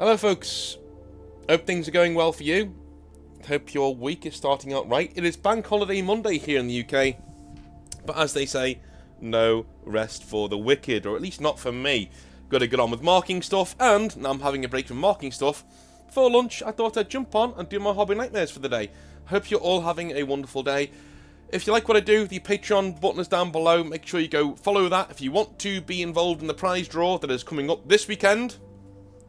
Hello folks, hope things are going well for you. Hope your week is starting out right. It is Bank Holiday Monday here in the UK, but as they say, no rest for the wicked, or at least not for me. Got to get on with marking stuff, and now I'm having a break from marking stuff. For lunch, I thought I'd jump on and do my hobby nightmares for the day. Hope you're all having a wonderful day. If you like what I do, the Patreon button is down below. Make sure you go follow that if you want to be involved in the prize draw that is coming up this weekend.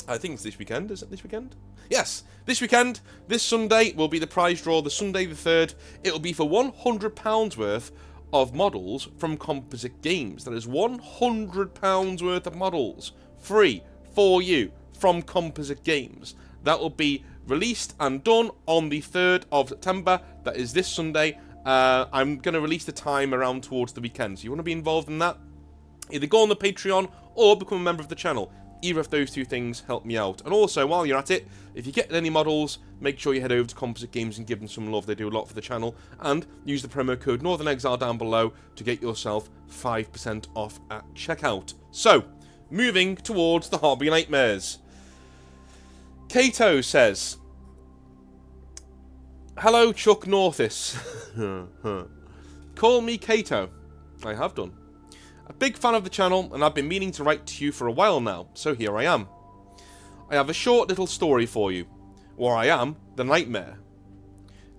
I think it's this weekend. Is it this weekend? Yes, this weekend. This Sunday will be the prize draw, the Sunday the 3rd. It will be for £100 worth of models from Composite Games. That is £100 worth of models free for you from Composite Games. That will be released and done on the 3rd of September. That is this Sunday. I'm going to release the time around towards the weekend. So you want to be involved in that? Either go on the Patreon or become a member of the channel. Either of those two things help me out. And also, while you're at it, if you get any models, make sure you head over to Composite Games and give them some love. They do a lot for the channel. And use the promo code Northern Exile down below to get yourself 5% off at checkout. So, moving towards the hobby nightmares. Kato says, hello, Chuck Northis. Call me Kato. I have done. A big fan of the channel, and I've been meaning to write to you for a while now, so here I am. I have a short little story for you, where I am the nightmare.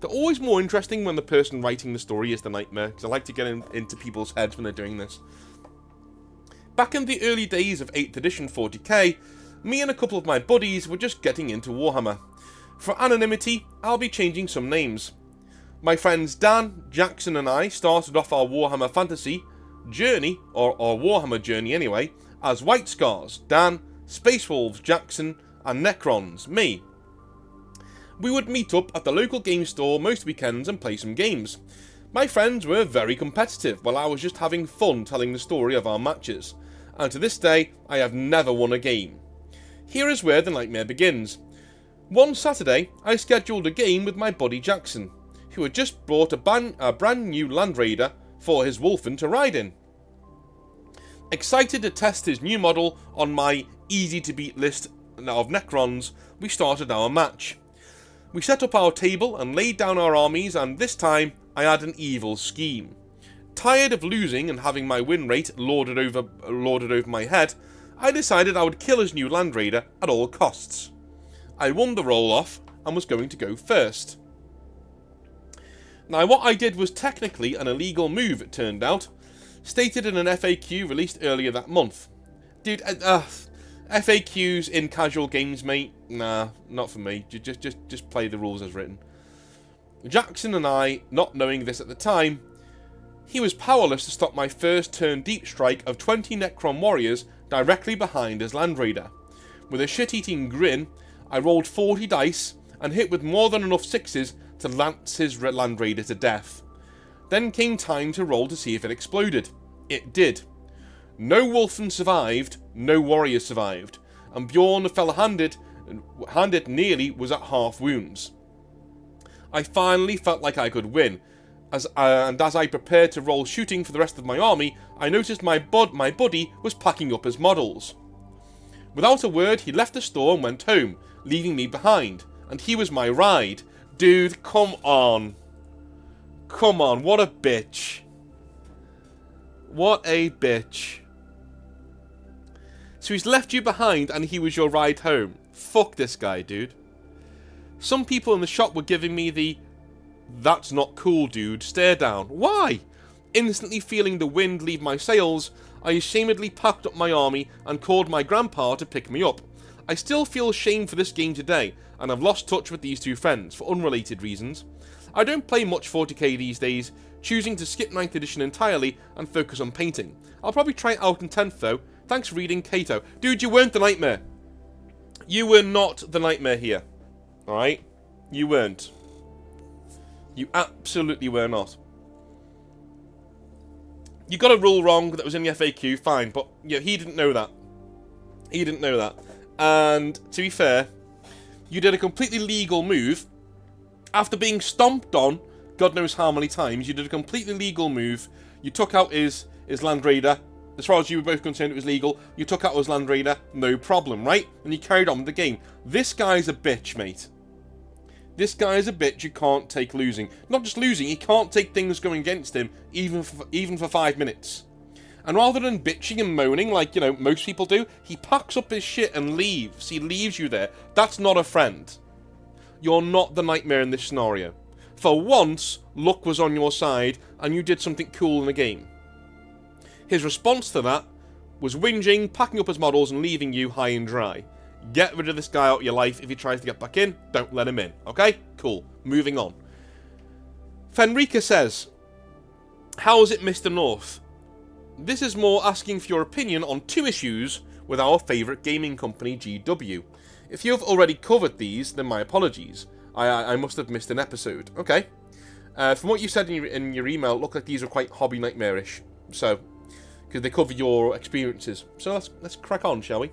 They're always more interesting when the person writing the story is the nightmare, because I like to get into people's heads when they're doing this. Back in the early days of 8th edition 40k, me and a couple of my buddies were just getting into Warhammer. For anonymity, I'll be changing some names. My friends Dan, Jackson and I started off our Warhammer Fantasy journey, or Warhammer journey anyway, as White Scars, Dan, Space Wolves, Jackson, and Necrons, me. We would meet up at the local game store most weekends and play some games. My friends were very competitive, while I was just having fun telling the story of our matches, and to this day, I have never won a game. Here is where the nightmare begins. One Saturday, I scheduled a game with my buddy Jackson, who had just bought a brand new Land Raider for his Wolfen to ride in. Excited to test his new model on my easy-to-beat list of Necrons, we started our match. We set up our table and laid down our armies, and this time I had an evil scheme. Tired of losing and having my win rate lorded over my head, I decided I would kill his new Land Raider at all costs. I won the roll-off and was going to go first. Now, what I did was technically an illegal move, it turned out, stated in an FAQ released earlier that month. Dude, FAQs in casual games, mate, nah, not for me. Just play the rules as written. Jackson and I, not knowing this at the time, he was powerless to stop my first turn deep strike of 20 Necron warriors directly behind his Land Raider. With a shit-eating grin, I rolled 40 dice and hit with more than enough sixes to lance his Land Raider to death. Then came time to roll to see if it exploded. It did. No Wolfen survived, no warrior survived, and Bjorn the fella-handed nearly was at half wounds. I finally felt like I could win, and as I prepared to roll shooting for the rest of my army, I noticed my buddy was packing up his models. Without a word, he left the store and went home, leaving me behind, and he was my ride. Dude, come on. Come on, what a bitch. What a bitch. So he's left you behind and he was your ride home. Fuck this guy, dude. Some people in the shop were giving me the "that's not cool, dude" stare down. Why? Instantly feeling the wind leave my sails, I ashamedly packed up my army and called my grandpa to pick me up. I still feel shame for this game today, and I've lost touch with these two friends for unrelated reasons. I don't play much 40k these days, choosing to skip 9th edition entirely and focus on painting. I'll probably try it out in 10th though. Thanks for reading, Kato. Dude, you weren't the nightmare. You were not the nightmare here. Alright? You weren't. You absolutely were not. You got a rule wrong that was in the FAQ, fine, but yeah, he didn't know that. He didn't know that. And to be fair, you did a completely legal move. After being stomped on, God knows how many times, you did a completely legal move. You took out his Land Raider As far as you were both concerned, it was legal. You took out his Land Raider, no problem, right? And you carried on with the game. This guy's a bitch, mate. This guy's a bitch you can't take losing. Not just losing, he can't take things going against him, even for 5 minutes. And rather than bitching and moaning like, you know, most people do, he packs up his shit and leaves. He leaves you there. That's not a friend. You're not the nightmare in this scenario. For once, luck was on your side, and you did something cool in the game. His response to that was whinging, packing up his models, and leaving you high and dry. Get rid of this guy out of your life. If he tries to get back in, don't let him in. Okay? Cool. Moving on. Fenrika says, how's it, Mr. North? This is more asking for your opinion on 2 issues with our favourite gaming company, GW. If you have already covered these, then my apologies. I must have missed an episode. Okay. From what you said in your email, it looked like these were quite hobby nightmarish. So, because they cover your experiences. So let's crack on, shall we?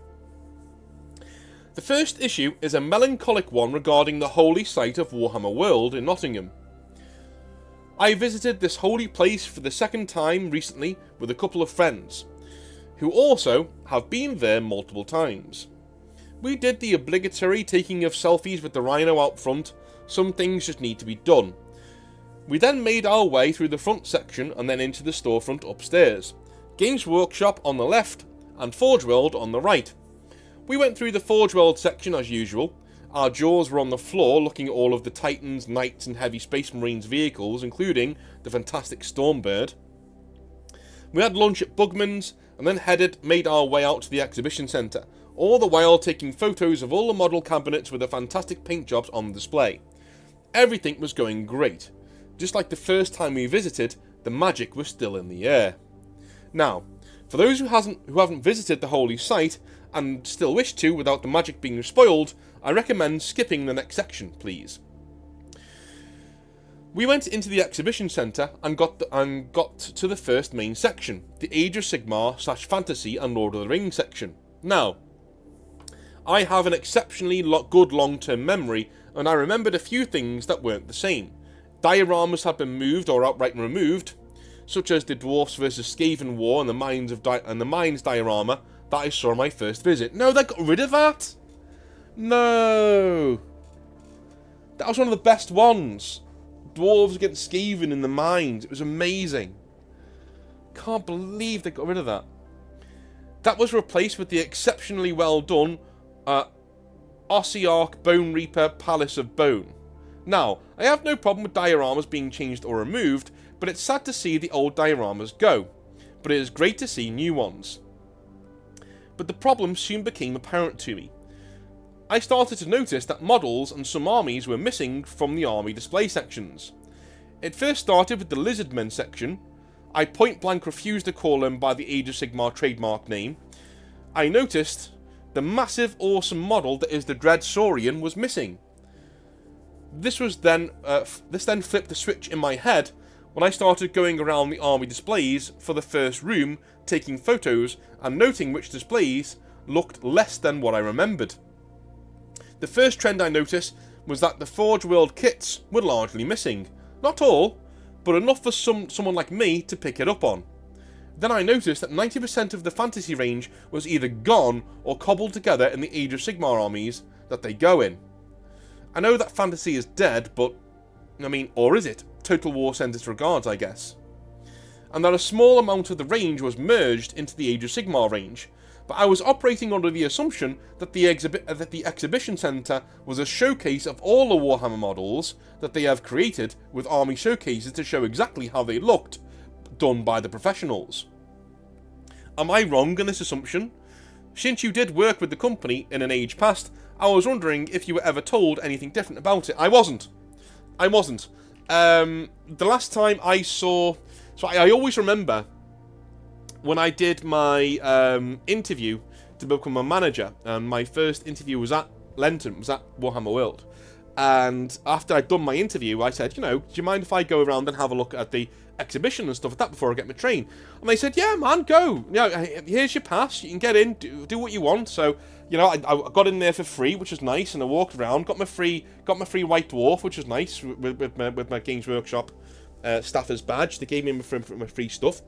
The first issue is a melancholic one regarding the holy site of Warhammer World in Nottingham. I visited this holy place for the 2nd time recently with a couple of friends, who also have been there multiple times. We did the obligatory taking of selfies with the rhino out front. Some things just need to be done. We then made our way through the front section and then into the storefront upstairs. Games Workshop on the left and Forge World on the right. We went through the Forge World section as usual. Our jaws were on the floor looking at all of the Titans, Knights and Heavy Space Marines vehicles, including the fantastic Stormbird. We had lunch at Bugman's and then made our way out to the exhibition centre, all the while taking photos of all the model cabinets with the fantastic paint jobs on display. Everything was going great. Just like the first time we visited, the magic was still in the air. Now, for those who haven't visited the holy site and still wish to without the magic being spoiled, I recommend skipping the next section, please. We went into the exhibition centre and got to the first main section, the Age of Sigmar / Fantasy and Lord of the Rings section. Now, I have an exceptionally good long-term memory, and I remembered a few things that weren't the same. Dioramas had been moved or outright removed, such as the Dwarfs vs Skaven War and the Mines diorama that I saw on my first visit. No, they got rid of that? No. That was one of the best ones. Dwarves against Skaven in the Mines. It was amazing. Can't believe they got rid of that. That was replaced with the exceptionally well done Ossiarch Bone Reaper Palace of Bone. Now, I have no problem with dioramas being changed or removed, but it's sad to see the old dioramas go. But it is great to see new ones. But the problem soon became apparent to me. I started to notice that models and some armies were missing from the army display sections. It first started with the Lizardmen section. I point blank refused to call them by the Age of Sigmar trademark name. I noticed the massive awesome model that is the Dread Saurian was missing. This then flipped the switch in my head when I started going around the army displays for the first room, taking photos and noting which displays looked less than what I remembered. The first trend I noticed was that the Forge World kits were largely missing. Not all, but enough for someone like me to pick it up on. Then I noticed that 90% of the fantasy range was either gone or cobbled together in the Age of Sigmar armies that they go in. I know that fantasy is dead, but, I mean, or is it? Total War sends its regards, I guess. And that a small amount of the range was merged into the Age of Sigmar range, but I was operating under the assumption that the exhibition centre was a showcase of all the Warhammer models that they have created, with army showcases to show exactly how they looked, done by the professionals. Am I wrong in this assumption? Since you did work with the company in an age past, I was wondering if you were ever told anything different about it. I wasn't. The last time I saw... So I always remember when I did my interview to become a manager, and my first interview was at Lenton, was at Warhammer World. And after I'd done my interview, I said, you know, do you mind if I go around and have a look at the exhibition and stuff like that before I get my train? And they said, yeah, man, go. You know, here's your pass. You can get in, do what you want. So, you know, I got in there for free, which was nice, and I walked around, got my free White Dwarf, which was nice, with my Games Workshop staffer's badge. They gave me my free stuff.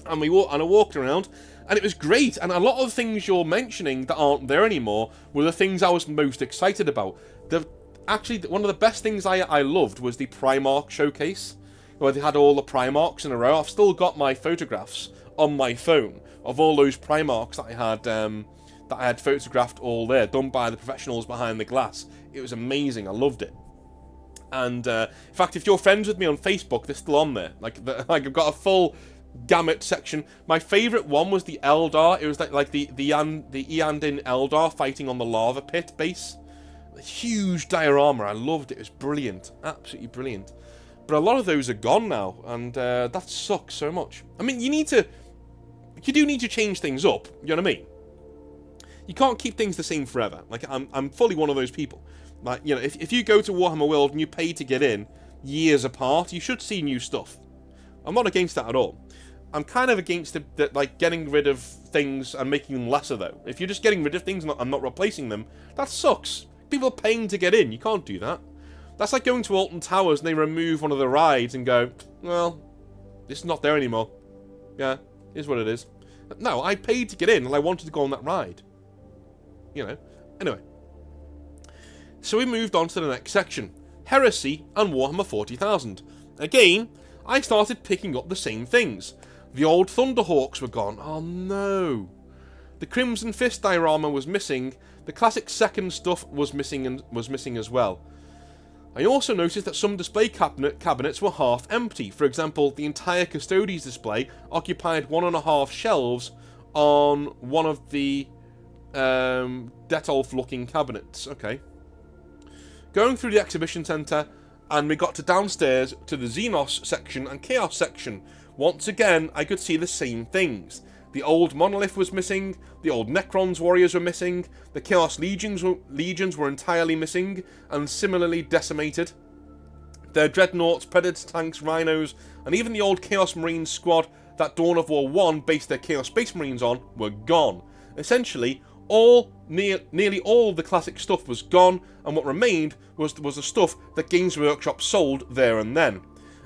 And I walked around, and it was great. And a lot of things you're mentioning that aren't there anymore were the things I was most excited about. Actually, one of the best things I loved was the Primarch showcase, where they had all the Primarchs in a row. I've still got my photographs on my phone of all those Primarchs that I had photographed all there, done by the professionals behind the glass. It was amazing. I loved it. And in fact, if you're friends with me on Facebook, they're still on there. Like I've got a full gamut section. My favourite one was the Eldar. It was like the Eandin Eldar fighting on the lava pit base. A huge diorama. I loved it. It was brilliant. Absolutely brilliant. But a lot of those are gone now, and that sucks so much. I mean, you do need to change things up. You know what I mean? You can't keep things the same forever. Like, I'm fully one of those people. Like, you know, if you go to Warhammer World and you pay to get in years apart, you should see new stuff. I'm not against that at all. I'm kind of against like getting rid of things and making them lesser, though. If you're just getting rid of things and not replacing them, that sucks. People are paying to get in. You can't do that. That's like going to Alton Towers and they remove one of the rides and go, well, it's not there anymore. Yeah, here's what it is. No, I paid to get in and I wanted to go on that ride. You know. Anyway. So we moved on to the next section. Heresy and Warhammer 40,000. Again, I started picking up the same things. The old Thunderhawks were gone. Oh no. The Crimson Fist diorama was missing. The classic second stuff was missing as well. I also noticed that some display cabinets were half empty. For example, the entire Custodes display occupied 1.5 shelves on one of the Detolf-looking cabinets. Okay. Going through the exhibition centre, and we got to downstairs to the Xenos section and Chaos section. Once again, I could see the same things. The old Monolith was missing, the old Necrons warriors were missing, the Chaos Legions were entirely missing, and similarly decimated. Their Dreadnoughts, Predators, Tanks, Rhinos, and even the old Chaos Marines squad that Dawn of War 1 based their Chaos Space Marines on were gone. Essentially, nearly all of the classic stuff was gone, and what remained was the stuff that Games Workshop sold there and then.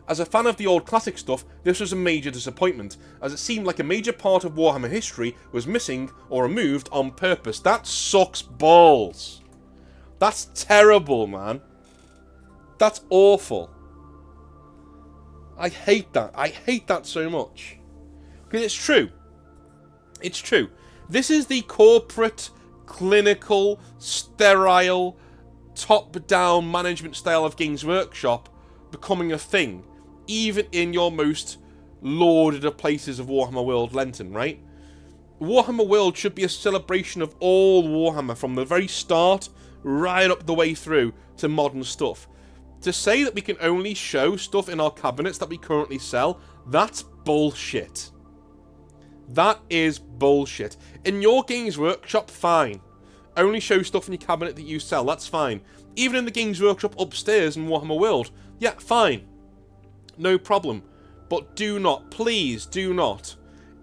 As a fan of the old classic stuff, this was a major disappointment, as it seemed like a major part of Warhammer history was missing or removed on purpose. That sucks balls. That's terrible, man. That's awful. I hate that. I hate that so much. Because it's true. It's true. This is the corporate, clinical, sterile, top-down management style of Games Workshop becoming a thing, even in your most lauded of places of Warhammer World Lenton, right? Warhammer World should be a celebration of all Warhammer from the very start right up the way through to modern stuff. To say that we can only show stuff in our cabinets that we currently sell, that's bullshit. That is bullshit. In your Games Workshop, fine. Only show stuff in your cabinet that you sell, that's fine. Even in the Games Workshop upstairs in Warhammer World, yeah, fine. No problem. But do not, please do not,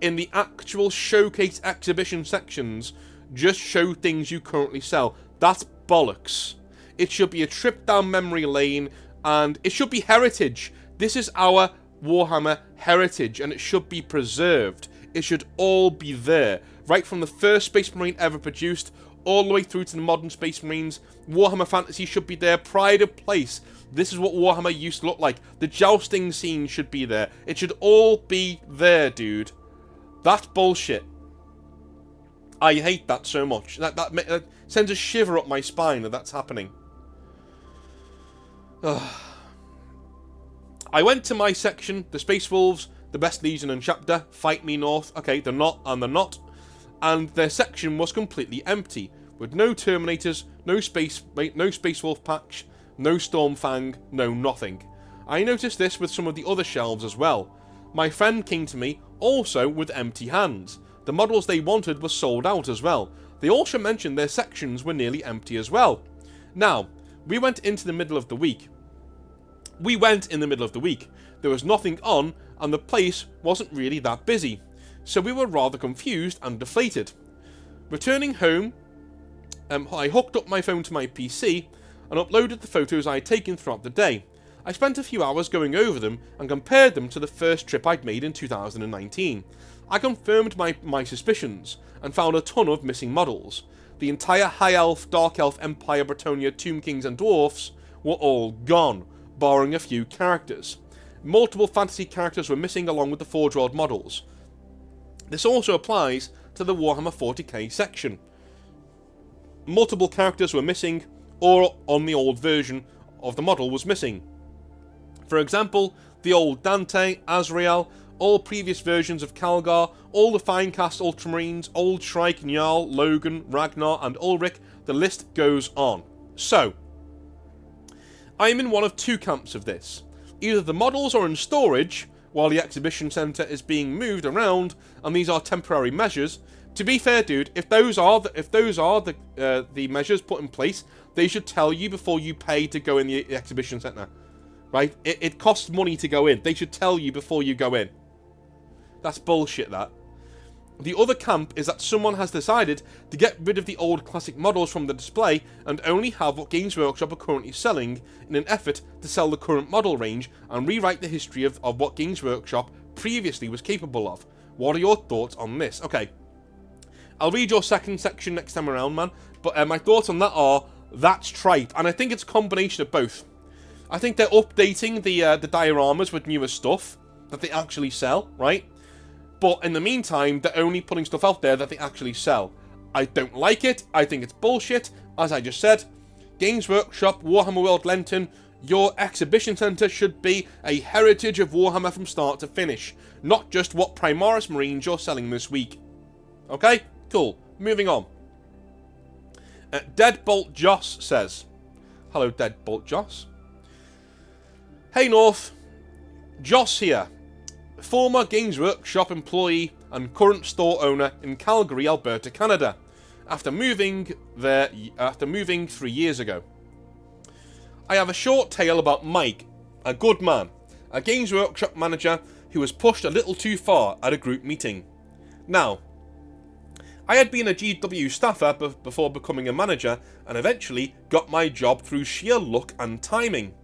in the actual showcase exhibition sections, just show things you currently sell. That's bollocks. It should be a trip down memory lane, and it should be heritage. This is our Warhammer heritage, and it should be preserved. It should all be there. Right from the first Space Marine ever produced, all the way through to the modern Space Marines. Warhammer Fantasy should be there. Pride of place. This is what Warhammer used to look like. The jousting scene should be there. It should all be there, dude. That's bullshit. I hate that so much. That sends a shiver up my spine that that's happening. I went to my section, the Space Wolves, the Best Legion and Chapter, Fight Me North. Okay, they're not, and they're not. And their section was completely empty, with no Terminators, no Space Wolf packs, no Stormfang, no nothing. I noticed this with some of the other shelves as well. My friend came to me, also with empty hands. The models they wanted were sold out as well. They also mentioned their sections were nearly empty as well. Now, we went into the middle of the week. There was nothing on, and the place wasn't really that busy. So we were rather confused and deflated. Returning home, I hooked up my phone to my PC and uploaded the photos I had taken throughout the day. I spent a few hours going over them and compared them to the first trip I'd made in 2019. I confirmed my suspicions and found a ton of missing models. The entire High Elf, Dark Elf, Empire, Bretonnia, Tomb Kings and Dwarfs were all gone, barring a few characters. Multiple fantasy characters were missing along with the Forge World models. This also applies to the Warhammer 40k section. Multiple characters were missing, or on the old version of the model was missing. For example, the old Dante, Azrael, all previous versions of Calgar, all the Finecast Ultramarines, old Shrike, Njal, Logan, Ragnar and Ulrich, the list goes on. So, I am in one of two camps of this. Either the models are in storage while the exhibition centre is being moved around, and these are temporary measures. To be fair, dude, if those are the measures put in place, they should tell you before you pay to go in the exhibition centre. Right? It costs money to go in. They should tell you before you go in. That's bullshit, that. The other camp is that someone has decided to get rid of the old classic models from the display and only have what Games Workshop are currently selling in an effort to sell the current model range and rewrite the history of what Games Workshop previously was capable of. What are your thoughts on this? Okay, I'll read your second section next time around, man, but my thoughts on that are, that's tripe, and I think it's a combination of both. I think they're updating the dioramas with newer stuff that they actually sell, right? But in the meantime, they're only putting stuff out there that they actually sell. I don't like it. I think it's bullshit. As I just said, Games Workshop, Warhammer World Lenten, your exhibition centre should be a heritage of Warhammer from start to finish. Not just what Primaris Marines you're selling this week. Okay? Cool. Moving on. Deadbolt Joss says, hello, Deadbolt Joss. Hey, North. Joss here. Former Games Workshop employee and current store owner in Calgary, Alberta, Canada, after moving 3 years ago. I have a short tale about Mike, a good man, a Games Workshop manager who was pushed a little too far at a group meeting. Now, I had been a GW staffer before becoming a manager and eventually got my job through sheer luck and timing.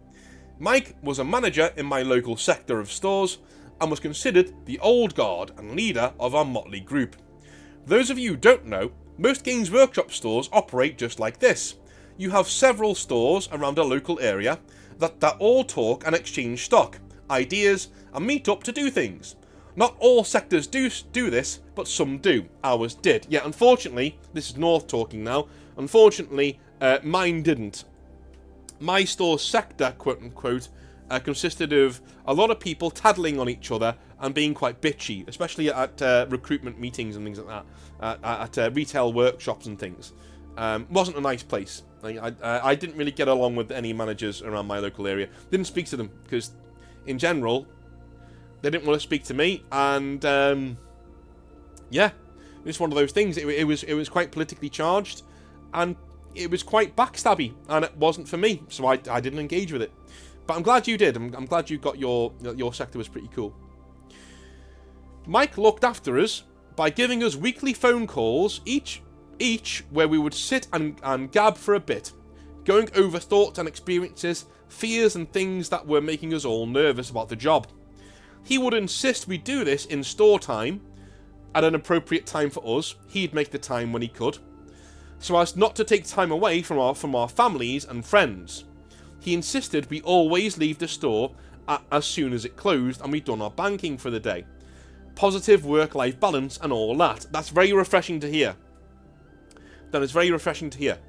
Mike was a manager in my local sector of stores and was considered the old guard and leader of our motley group. Those of you who don't know, most Games Workshop stores operate just like this. You have several stores around a local area that all talk and exchange stock, ideas, and meet up to do things. Not all sectors do this, but some do. Ours did. Yeah, unfortunately, this is North talking now, unfortunately, mine didn't. My store's sector, quote-unquote, consisted of a lot of people tattling on each other and being quite bitchy, especially at recruitment meetings and things like that, at retail workshops and things. Wasn't a nice place. I didn't really get along with any managers around my local area. Didn't speak to them because, in general, they didn't want to speak to me. And yeah, it's one of those things. It was quite politically charged, and it was quite backstabby, and it wasn't for me, so I didn't engage with it. But I'm glad you did. I'm glad you got your sector was pretty cool. Mike looked after us by giving us weekly phone calls, each where we would sit and gab for a bit, going over thoughts and experiences, fears and things that were making us all nervous about the job. He would insist we do this in store time, at an appropriate time for us. He'd make the time when he could, so as not to take time away from our families and friends. He insisted we always leave the store as soon as it closed and we'd done our banking for the day. Positive work-life balance and all that. That's very refreshing to hear. That is very refreshing to hear.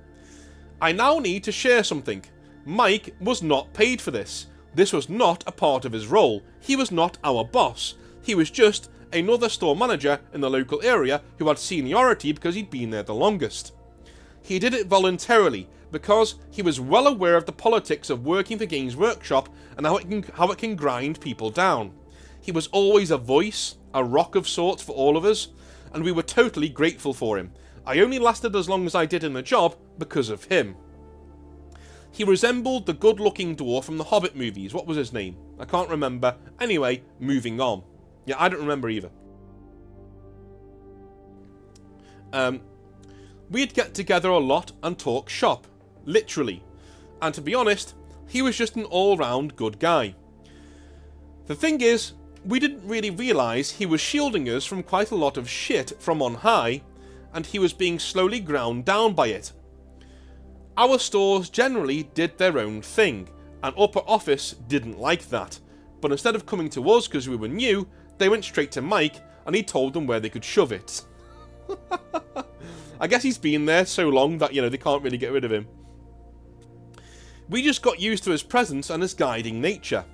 I now need to share something. Mike was not paid for this. This was not a part of his role. He was not our boss. He was just another store manager in the local area who had seniority because he'd been there the longest. He did it voluntarily, because he was well aware of the politics of working for Games Workshop and how it can grind people down. He was always a voice, a rock of sorts for all of us, and we were totally grateful for him. I only lasted as long as I did in the job because of him. He resembled the good-looking dwarf from the Hobbit movies. What was his name? I can't remember. Anyway, moving on. Yeah, I don't remember either. We'd get together a lot and talk shop. Literally. And to be honest, He was just an all-round good guy. The thing is, we didn't really realise he was shielding us from quite a lot of shit from on high, and he was being slowly ground down by it. Our stores generally did their own thing, and upper office didn't like that, but instead of coming to us because we were new, they went straight to Mike, and he told them where they could shove it. I guess he's been there so long that, you know, they can't really get rid of him. We just got used to his presence and his guiding nature.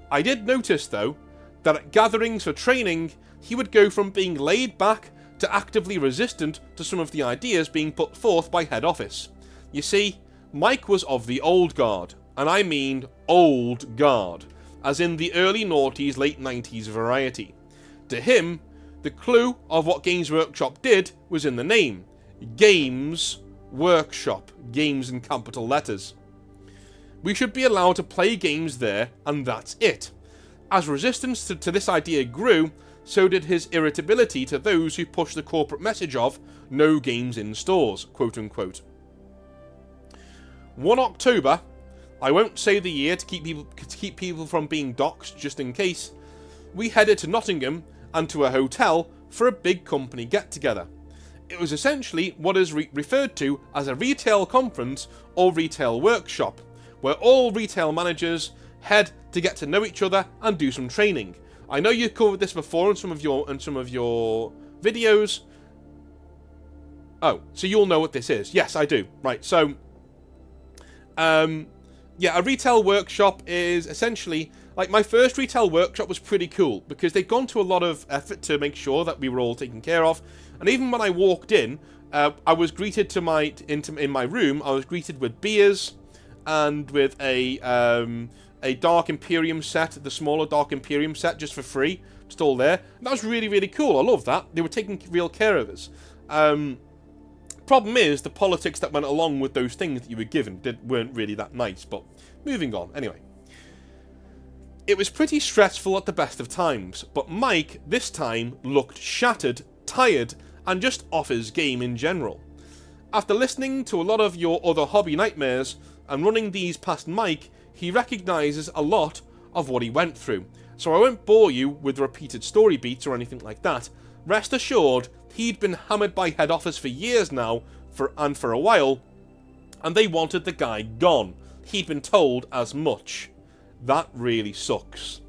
I did notice, though, that at gatherings for training, he would go from being laid back to actively resistant to some of the ideas being put forth by head office. You see, Mike was of the old guard, and I mean old guard, as in the early noughties, late 90s variety. To him, the clue of what Games Workshop did was in the name. Games Workshop. Games in capital letters. We should be allowed to play games there, and that's it. As resistance to this idea grew, so did his irritability to those who pushed the corporate message of no games in stores, quote unquote. 1 October, I won't say the year to keep people from being doxxed just in case, we headed to Nottingham and to a hotel for a big company get-together. It was essentially what is referred to as a retail conference or retail workshop, where all retail managers head to get to know each other and do some training. I know you've covered this before in some of your videos. Oh, so you'll know what this is. Yes, I do. Right, so yeah, a retail workshop is essentially, like, my first retail workshop was pretty cool because they'd gone to a lot of effort to make sure that we were all taken care of. And even when I walked in, I was greeted in my room. I was greeted with beers and with a Dark Imperium set, the smaller Dark Imperium set, just for free, just all there. And that was really, really cool. I love that. They were taking real care of us. Problem is, the politics that went along with those things that you were given weren't really that nice, but moving on. Anyway. It was pretty stressful at the best of times, but Mike, this time, looked shattered, tired, and just off his game in general. After listening to a lot of your other hobby nightmares, and running these past Mike, he recognises a lot of what he went through, so I won't bore you with repeated story beats or anything like that. Rest assured, he'd been hammered by head office for years now, for a while, and they wanted the guy gone. He'd been told as much. That really sucks.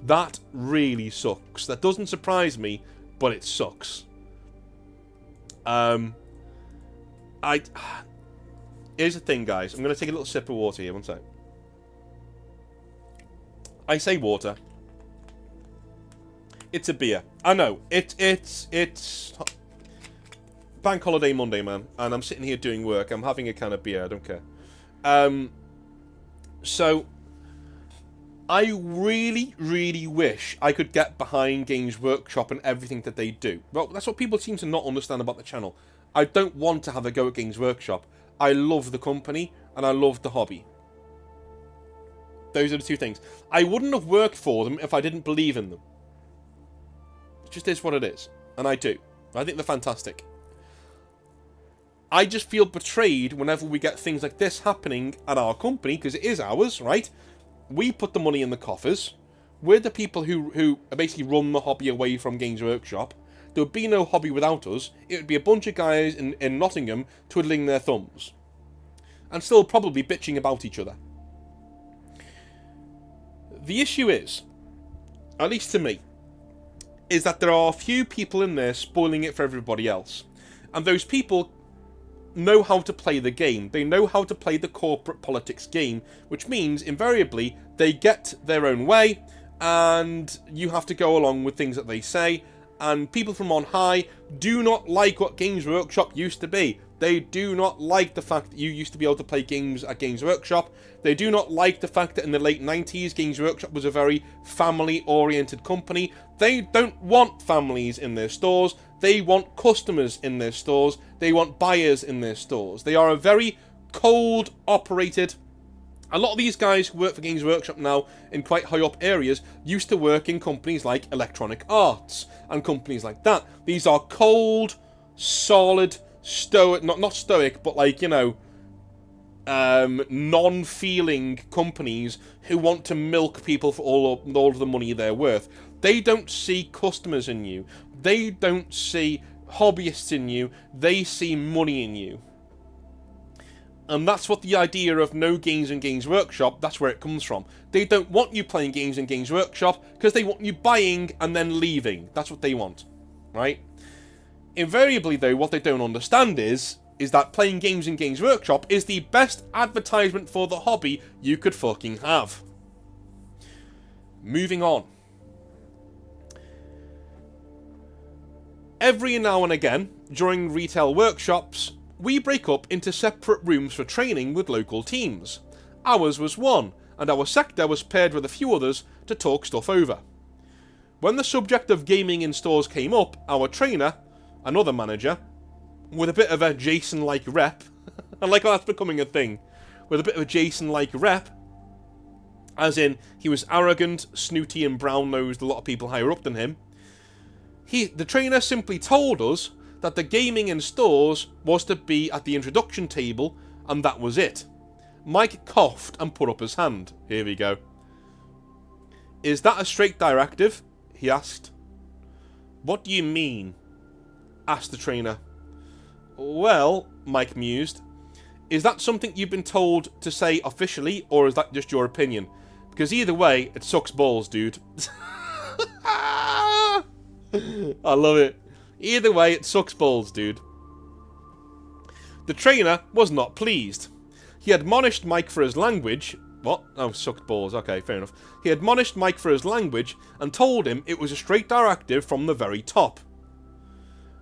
That really sucks. That doesn't surprise me, but it sucks. Here's the thing, guys. I'm going to take a little sip of water here, one sec. I say water. It's a beer. I know. It's Bank Holiday Monday, man. And I'm sitting here doing work. I'm having a can of beer. I don't care. So, I really, really wish I could get behind Games Workshop and everything that they do. Well, that's what people seem to not understand about the channel. I don't want to have a go at Games Workshop. I love the company, and I love the hobby. Those are the two things. I wouldn't have worked for them if I didn't believe in them. It just is what it is. And I do. I think they're fantastic. I just feel betrayed whenever we get things like this happening at our company, because it is ours, right? We put the money in the coffers. We're the people who basically run the hobby away from Games Workshop. There would be no hobby without us. It would be a bunch of guys in Nottingham twiddling their thumbs. And still probably bitching about each other. The issue is, at least to me, is that there are a few people in there spoiling it for everybody else. And those people know how to play the game. They know how to play the corporate politics game, which means, invariably, they get their own way, and you have to go along with things that they say. And people from on high do not like what Games Workshop used to be. They do not like the fact that you used to be able to play games at Games Workshop. They do not like the fact that in the late 90s, Games Workshop was a very family-oriented company. They don't want families in their stores. They want customers in their stores. They want buyers in their stores. They are a very cold-operated... A lot of these guys who work for Games Workshop now in quite high-up areas used to work in companies like Electronic Arts and companies like that. These are cold, solid, stoic, not stoic, but like, you know, non-feeling companies who want to milk people for all of the money they're worth. They don't see customers in you. They don't see hobbyists in you. They see money in you. And that's what the idea of no games in Games Workshop, that's where it comes from. They don't want you playing games in Games Workshop because they want you buying and then leaving. That's what they want, right? Invariably, though, what they don't understand is that playing games in Games Workshop is the best advertisement for the hobby you could fucking have. Moving on. Every now and again, during retail workshops, we break up into separate rooms for training with local teams. Ours was one, and our sector was paired with a few others to talk stuff over. When the subject of gaming in stores came up, our trainer, another manager, with a bit of a Jason-like rep, I like how that's becoming a thing, with a bit of a Jason-like rep, as in, he was arrogant, snooty and brown-nosed, a lot of people higher up than him, the trainer simply told us that the gaming in stores was to be at the introduction table, and that was it. Mike coughed and put up his hand. Here we go. "Is that a straight directive?" he asked. "What do you mean?" asked the trainer. "Well," Mike mused, "is that something you've been told to say officially, or is that just your opinion? Because either way, it sucks balls, dude." I love it. Either way, it sucks balls, dude. The trainer was not pleased. He admonished Mike for his language. What? Oh, sucked balls. Okay, fair enough. He admonished Mike for his language and told him it was a straight directive from the very top.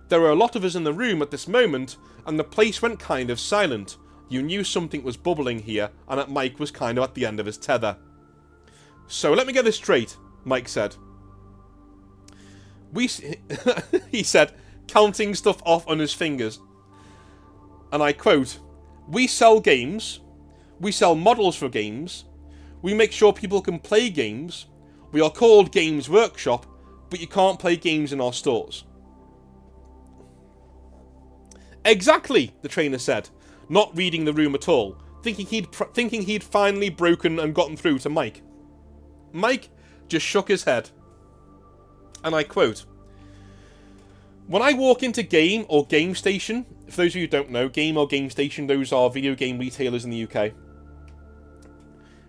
There were a lot of us in the room at this moment, and the place went kind of silent. You knew something was bubbling here, and that Mike was kind of at the end of his tether. "So let me get this straight," Mike said. He said, counting stuff off on his fingers. And I quote, "We sell games. We sell models for games. We make sure people can play games. We are called Games Workshop, but you can't play games in our stores." "Exactly," the trainer said, not reading the room at all, thinking he'd finally broken and gotten through to Mike. Mike just shook his head. And I quote, "When I walk into Game or Game Station," for those of you who don't know, Game or Game Station, those are video game retailers in the UK.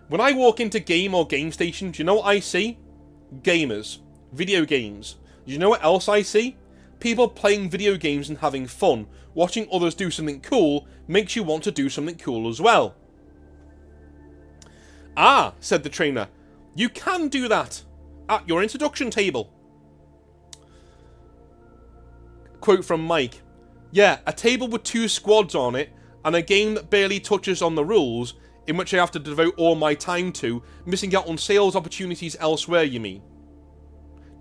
"When I walk into Game or Game Station, do you know what I see? Gamers. Video games. Do you know what else I see? People playing video games and having fun. Watching others do something cool makes you want to do something cool as well." "Ah," said the trainer, "you can do that at your introduction table." Quote from Mike, "Yeah, a table with 2 squads on it, and a game that barely touches on the rules, in which I have to devote all my time to, missing out on sales opportunities elsewhere, you mean?"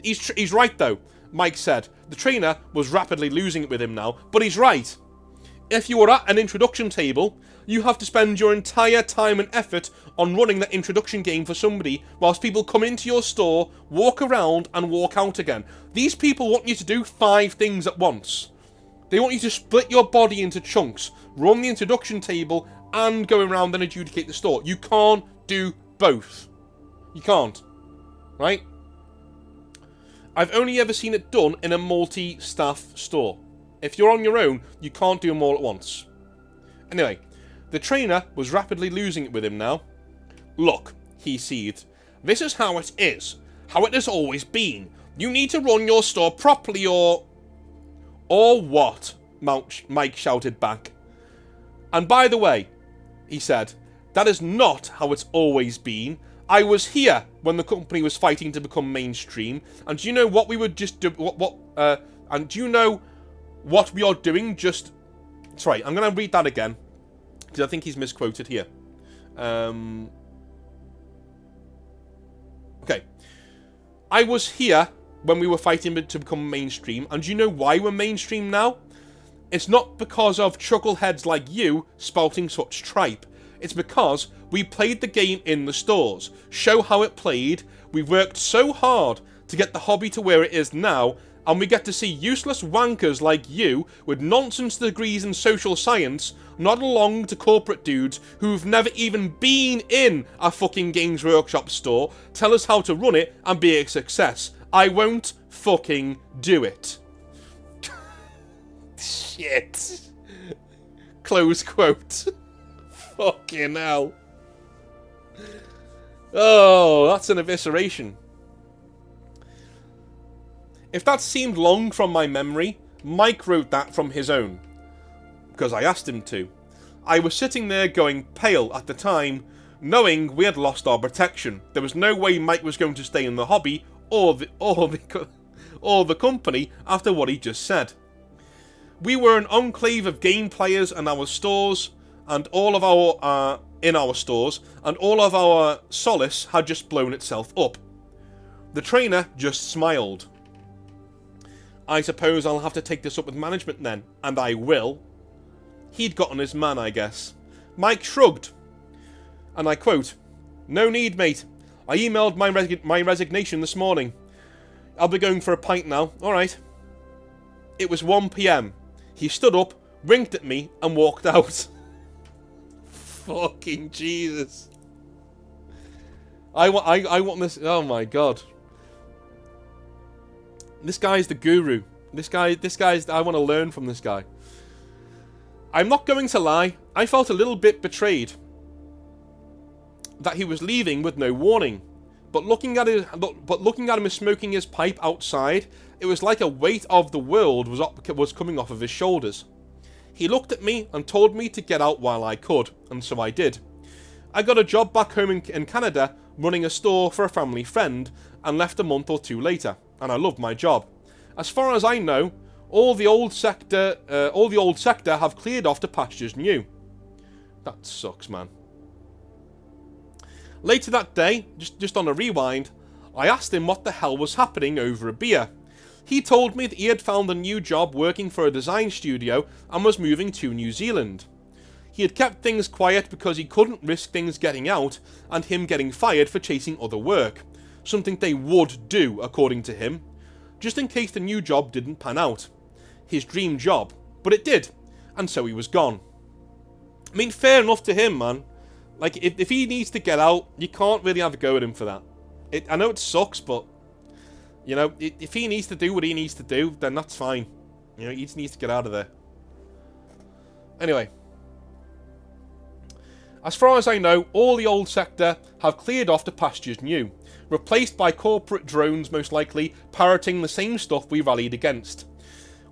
He's right though, Mike said. The trainer was rapidly losing it with him now, but he's right. If you are at an introduction table, you have to spend your entire time and effort on running that introduction game for somebody, whilst people come into your store, walk around, and walk out again. These people want you to do 5 things at once. They want you to split your body into chunks, run the introduction table, and go around and adjudicate the store. You can't do both. You can't. Right? I've only ever seen it done in a multi-staff store. If you're on your own, you can't do them all at once. Anyway, the trainer was rapidly losing it with him now. "Look," he seethed, "this is how it is. How it has always been. You need to run your store properly or..." "Or what?" Mike shouted back. "And by the way," he said, "that is not how it's always been. I was here when the company was fighting to become mainstream, and do you know what we would just do? And do you know what we are doing? Just sorry, I'm going to read that again because I think he's misquoted here. Okay, I was here when we were fighting to become mainstream, and do you know why we're mainstream now? It's not because of chuckleheads like you spouting such tripe. It's because we played the game in the stores, show how it played. We worked so hard to get the hobby to where it is now, and we get to see useless wankers like you with nonsense degrees in social science nod along to corporate dudes who've never even been in a fucking Games Workshop store tell us how to run it and be a success. I won't fucking do it. Shit. Close quote. Fucking hell. Oh, that's an evisceration. If that seemed long from my memory, Mike wrote that from his own. Because I asked him to. I was sitting there going pale at the time, knowing we had lost our protection. There was no way Mike was going to stay in the hobby or the company after what he just said. We were an enclave of game players in our stores, and all of our solace had just blown itself up. The trainer just smiled. I suppose I'll have to take this up with management then, and I will. He'd gotten his man, I guess. Mike shrugged, and I quote, "No need, mate. I emailed my resignation this morning. I'll be going for a pint now, alright." It was 1 PM. He stood up, winked at me, and walked out. Fucking Jesus. I want this. Oh my god. This guy's the guru. This guy's. I want to learn from this guy. I'm not going to lie. I felt a little bit betrayed that he was leaving with no warning. But looking at him smoking his pipe outside, it was like a weight of the world was coming off of his shoulders. He looked at me and told me to get out while I could, and so I did. I got a job back home in Canada, running a store for a family friend, and left a month or two later, and I loved my job. As far as I know, all the old sector have cleared off to pastures new. That sucks, man. Later that day, just on a rewind, I asked him what the hell was happening over a beer. He told me that he had found a new job working for a design studio and was moving to New Zealand. He had kept things quiet because he couldn't risk things getting out and him getting fired for chasing other work. Something they would do, according to him, just in case the new job didn't pan out. His dream job, but it did, and so he was gone. I mean, fair enough to him, man. Like, if he needs to get out, you can't really have a go at him for that. I know it sucks, but, you know, if he needs to do what he needs to do, then that's fine. You know, he just needs to get out of there. Anyway. As far as I know, all the old sector have cleared off to pastures new, replaced by corporate drones most likely, parroting the same stuff we rallied against.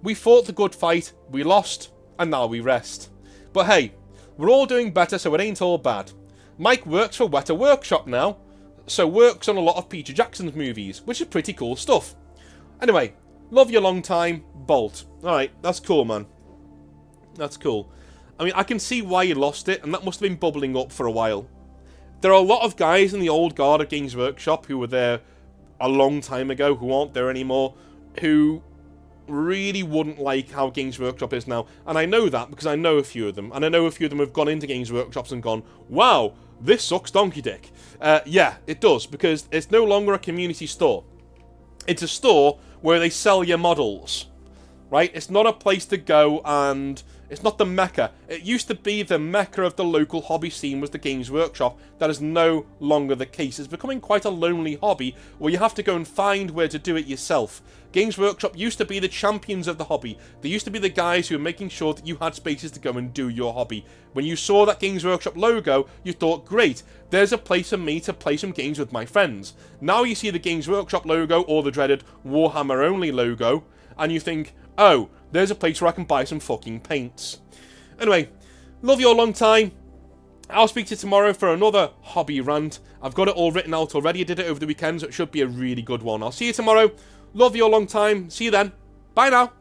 We fought the good fight, we lost, and now we rest. But hey, we're all doing better, so it ain't all bad. Mike works for Weta Workshop now, so works on a lot of Peter Jackson's movies, which is pretty cool stuff. Anyway, love you long time, Bolt. Alright, that's cool, man. That's cool. I mean, I can see why you lost it, and that must have been bubbling up for a while. There are a lot of guys in the old guard of Games Workshop who were there a long time ago, who aren't there anymore, who really wouldn't like how Games Workshop is now. And I know that because I know a few of them. And I know a few of them have gone into Games Workshops and gone, wow, this sucks donkey dick. Yeah, it does, because it's no longer a community store. It's a store where they sell your models, right? It's not a place to go, and it's not the mecca. It used to be the mecca of the local hobby scene was the Games Workshop. That is no longer the case. It's becoming quite a lonely hobby where you have to go and find where to do it yourself. Games Workshop used to be the champions of the hobby. They used to be the guys who were making sure that you had spaces to go and do your hobby. When you saw that Games Workshop logo, you thought, great, there's a place for me to play some games with my friends. Now you see the Games Workshop logo, or the dreaded Warhammer Only logo, and you think, oh, there's a place where I can buy some fucking paints. Anyway, love you a long time. I'll speak to you tomorrow for another hobby rant. I've got it all written out already. I did it over the weekend, so it should be a really good one. I'll see you tomorrow. Love you a long time. See you then. Bye now.